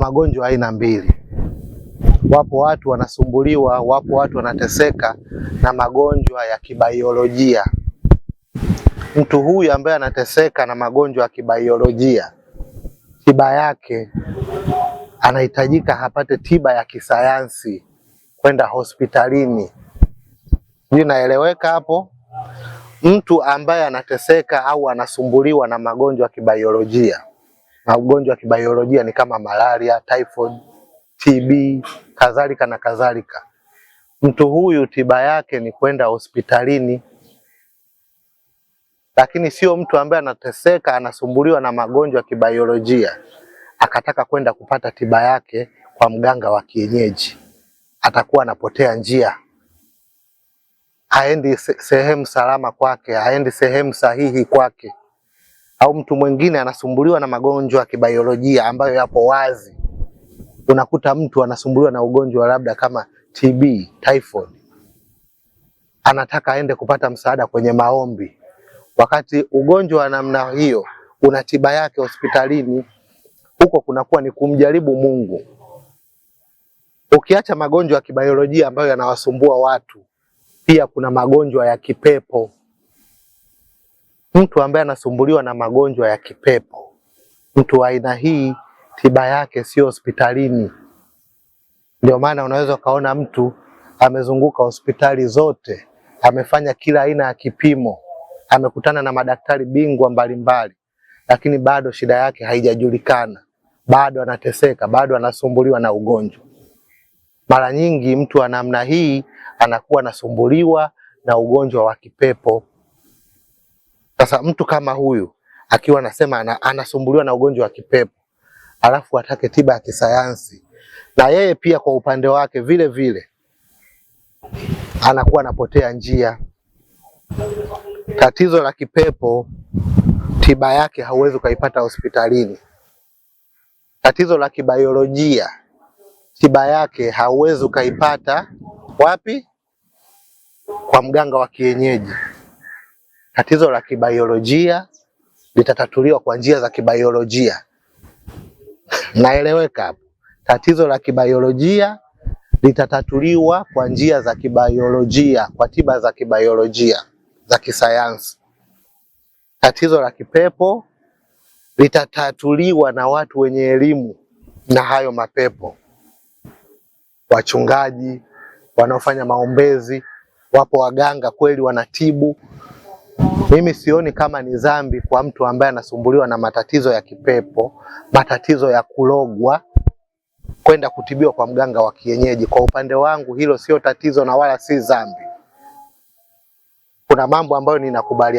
Magonjwa aina mbili. Wapo watu wanasumbuliwa, wapo watu wanateseka na magonjwa ya kibaiolojia. Mtu huyu ambaye anateseka na magonjwa ya kibaiolojia, tiba yake anahitajika apate tiba ya kisayansi, kwenda hospitalini. Inaeleweka hapo? Mtu ambaye anateseka au anasumbuliwa na magonjwa ya kibaiolojia. Magonjwa ya kibaiolojia ni kama malaria, typhoid, TB, kadhalika na kadhalika. Mtu huyu tiba yake ni kwenda hospitalini. Lakini sio mtu ambaye anateseka, anasumbuliwa na magonjwa ya kibaiolojia akataka kwenda kupata tiba yake kwa mganga wa kienyeji. Atakuwa anapotea njia. Haendi sehemu salama kwake, haendi sehemu sahihi kwake. Au mtu mwingine anasumbuliwa na magonjwa ya kibaiolojia ambayo yapo wazi. Unakuta mtu anasumbuliwa na ugonjwa labda kama TB, typhoid. Anataka aende kupata msaada kwenye maombi. Wakati ugonjwa wa namna hiyo una tiba yake hospitalini, huko kunakuwa ni kumjaribu Mungu. Ukiacha magonjwa ya kibaiolojia ambayo yanawasumbua watu, pia kuna magonjwa ya kipepo. Mtu ambaye anasumbuliwa na magonjwa ya kipepo, mtu wa aina hii tiba yake sio hospitalini. Ndio maana unaweza kaona mtu amezunguka hospitali zote, amefanya kila aina ya kipimo, amekutana na madaktari bingwa mbalimbali, lakini bado shida yake haijajulikana, bado anateseka, bado anasumbuliwa na ugonjwa. Mara nyingi mtu wa namna hii anakuwa anasumbuliwa na ugonjwa wa kipepo. Sasa mtu kama huyu akiwa anasema anasumbuliwa na ugonjwa wa kipepo, alafu atake tiba ya kisayansi, na yeye pia kwa upande wake vile vile anakuwa anapotea njia. Tatizo la kipepo tiba yake hauwezi kuipata hospitalini. Tatizo la kibaiolojia tiba yake hauwezi kuipata wapi? Kwa mganga wa kienyeji. Tatizo la kibaiolojia litatatuliwa kwa njia za kibaiolojia. Naeleweka hapo? Tatizo la kibaiolojia litatatuliwa kwa njia za kibaiolojia, kwa tiba za kibaiolojia za kisayansi. Tatizo la kipepo litatatuliwa na watu wenye elimu na hayo mapepo. Wachungaji wanaofanya maombezi, wapo waganga kweli wanatibu. Mimi sioni kama ni dhambi kwa mtu ambaye anasumbuliwa na matatizo ya kipepo, matatizo ya kulogwa, kwenda kutibiwa kwa mganga wa kienyeji. Kwa upande wangu hilo sio tatizo na wala si dhambi. Kuna mambo ambayo ninakubali.